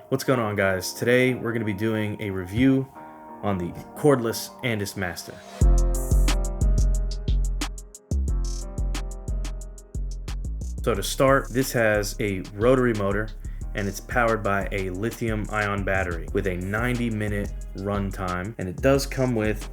What's going on, guys? Today we're going to be doing a review on the cordless Andis Master. So to start, this has a rotary motor and it's powered by a lithium ion battery with a 90-minute runtime, and it does come with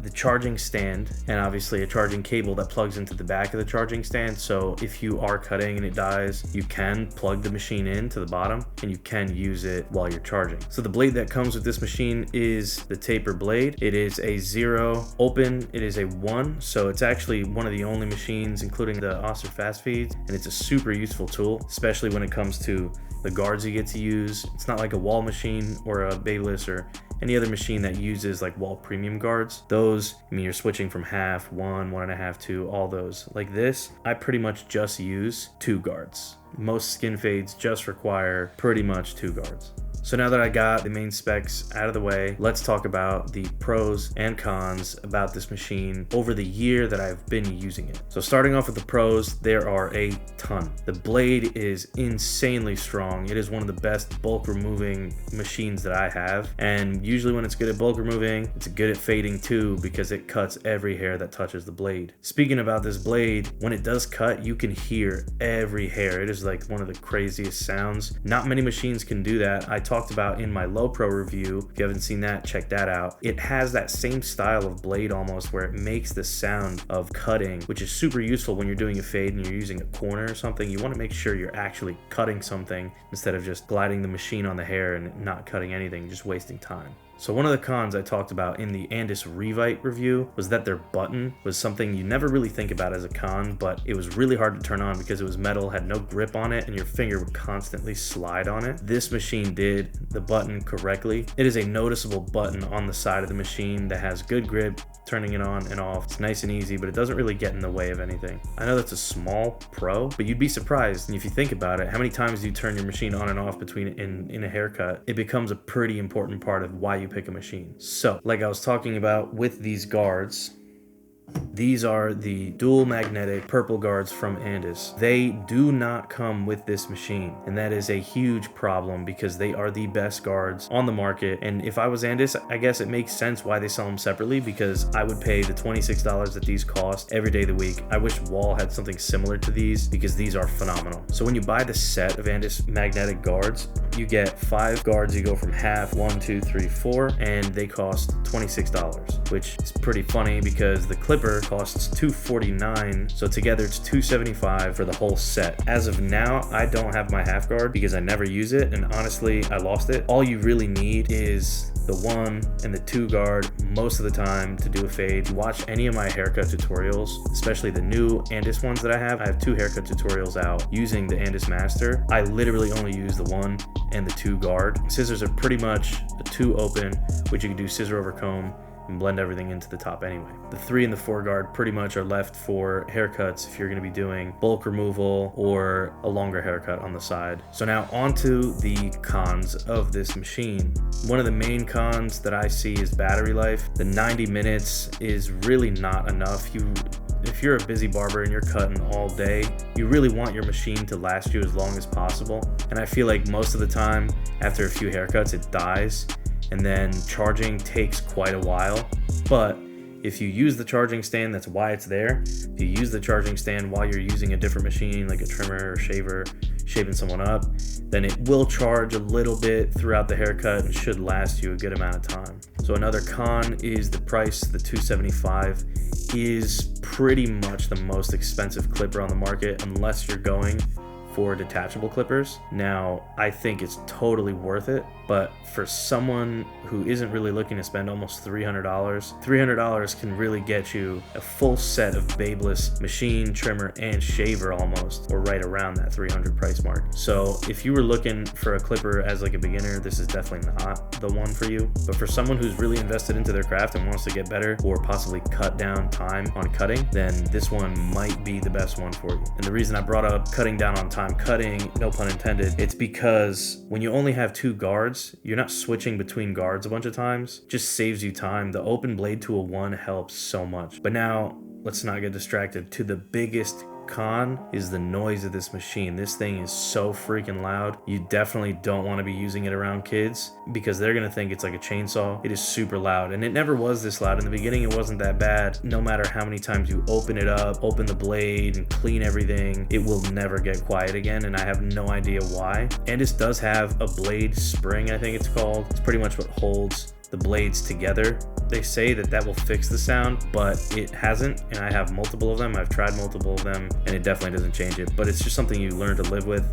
the charging stand and obviously a charging cable that plugs into the back of the charging stand. So if you are cutting and it dies, you can plug the machine in to the bottom and you can use it while you're charging. So the blade that comes with this machine is the taper blade. It is a 0 open, it is a 1, so it's actually one of the only machines including the Oster fast feeds, and it's a super useful tool, especially when it comes to the guards you get to use. It's not like a wall machine or a Babyliss or any other machine that uses like wall premium guards. Those, I mean, you're switching from half, 1, 1.5, 2, all those. Like this, I pretty much just use 2 guards. Most skin fades just require pretty much 2 guards. So now that I got the main specs out of the way, let's talk about the pros and cons about this machine over the year that I've been using it. So starting off with the pros, there are a ton. The blade is insanely strong. It is one of the best bulk removing machines that I have. And usually when it's good at bulk removing, it's good at fading too, because it cuts every hair that touches the blade. Speaking about this blade, when it does cut, you can hear every hair. It is like one of the craziest sounds. Not many machines can do that. I talked about in my low pro review. If you haven't seen that, check that out. It has that same style of blade almost, where it makes the sound of cutting, which is super useful when you're doing a fade and you're using a corner or something. You want to make sure you're actually cutting something instead of just gliding the machine on the hair and not cutting anything, just wasting time. So one of the cons I talked about in the Andis Revite review was that their button was something you never really think about as a con, but it was really hard to turn on because it was metal, had no grip on it, and your finger would constantly slide on it. This machine did the button correctly. It is a noticeable button on the side of the machine that has good grip, turning it on and off. It's nice and easy, but it doesn't really get in the way of anything. I know that's a small pro, but you'd be surprised, and if you think about it, how many times you turn your machine on and off between in a haircut. It becomes a pretty important part of why you pick a machine. So like I was talking about with these guards, these are the dual magnetic purple guards from Andis. They do not come with this machine, and that is a huge problem because they are the best guards on the market. And if I was Andis, I guess it makes sense why they sell them separately, because I would pay the $26 that these cost every day of the week. I wish Wall had something similar to these because these are phenomenal. So when you buy the set of Andis magnetic guards, you get 5 guards. You go from half, 1, 2, 3, 4, and they cost $26, which is pretty funny because the clipper costs $249, so together it's $275 for the whole set. As of now, I don't have my half guard because I never use it, and honestly, I lost it. All you really need is the 1 and the 2 guard most of the time to do a fade. You watch any of my haircut tutorials, especially the new Andis ones that I have 2 haircut tutorials out using the Andis Master. I literally only use the 1 and the 2 guard. Scissors are pretty much a 2 open, which you can do scissor over comb and blend everything into the top anyway. The 3 and the 4 guard pretty much are left for haircuts if you're going to be doing bulk removal or a longer haircut on the side. So now onto the cons of this machine. One of the main cons that I see is battery life. The 90 minutes is really not enough. If you're a busy barber and you're cutting all day, you really want your machine to last you as long as possible. And I feel like most of the time, after a few haircuts, it dies. And then charging takes quite a while. But if you use the charging stand, that's why it's there. If you use the charging stand while you're using a different machine, like a trimmer or shaver, shaving someone up, then it will charge a little bit throughout the haircut and should last you a good amount of time. So another con is the price. The $275 is pretty much the most expensive clipper on the market, unless you're going for detachable clippers. Now, I think it's totally worth it, but for someone who isn't really looking to spend almost $300 can really get you a full set of Babyliss machine, trimmer, and shaver almost, or right around that $300 price mark. So if you were looking for a clipper as like a beginner, this is definitely not the one for you. But for someone who's really invested into their craft and wants to get better or possibly cut down time on cutting, then this one might be the best one for you. And the reason I brought up cutting down on time cutting, no pun intended, it's because when you only have 2 guards, you're not switching between guards a bunch of times. It just saves you time. The open blade to a 1 helps so much. But now let's not get distracted to the biggest con is the noise of this machine. This thing is so freaking loud. You definitely don't want to be using it around kids because they're gonna think it's like a chainsaw. It is super loud, and it never was this loud. In the beginning, it wasn't that bad. No matter how many times you open it up, open the blade, and clean everything, it will never get quiet again, and I have no idea why. Andis does have a blade spring, I think it's called. It's pretty much what holds the blades together. They say that that will fix the sound, but it hasn't, and I have multiple of them. I've tried multiple of them, and it definitely doesn't change it, but it's just something you learn to live with.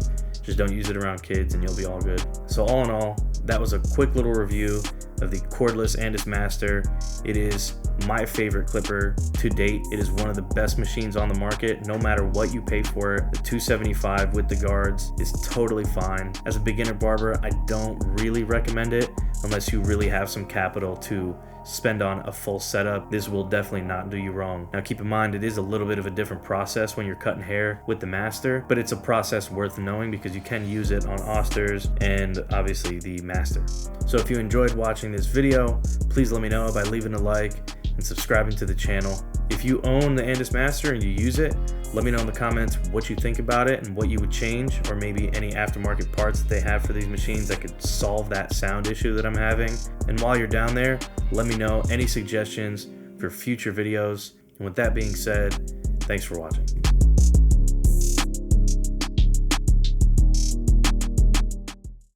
Just don't use it around kids and you'll be all good. So all in all, that was a quick little review of the cordless Andis Master. It is my favorite clipper to date. It is one of the best machines on the market, no matter what you pay for it. The $275 with the guards is totally fine. As a beginner barber, I don't really recommend it unless you really have some capital to spend on a full setup. This will definitely not do you wrong. Now keep in mind, it is a little bit of a different process when you're cutting hair with the Master, but it's a process worth knowing because you can use it on Austers and obviously the Master. So if you enjoyed watching this video, please let me know by leaving a like and subscribing to the channel. If you own the Andis Master and you use it, let me know in the comments what you think about it and what you would change, or maybe any aftermarket parts that they have for these machines that could solve that sound issue that I'm having. And while you're down there, let me know any suggestions for future videos. And with that being said, thanks for watching.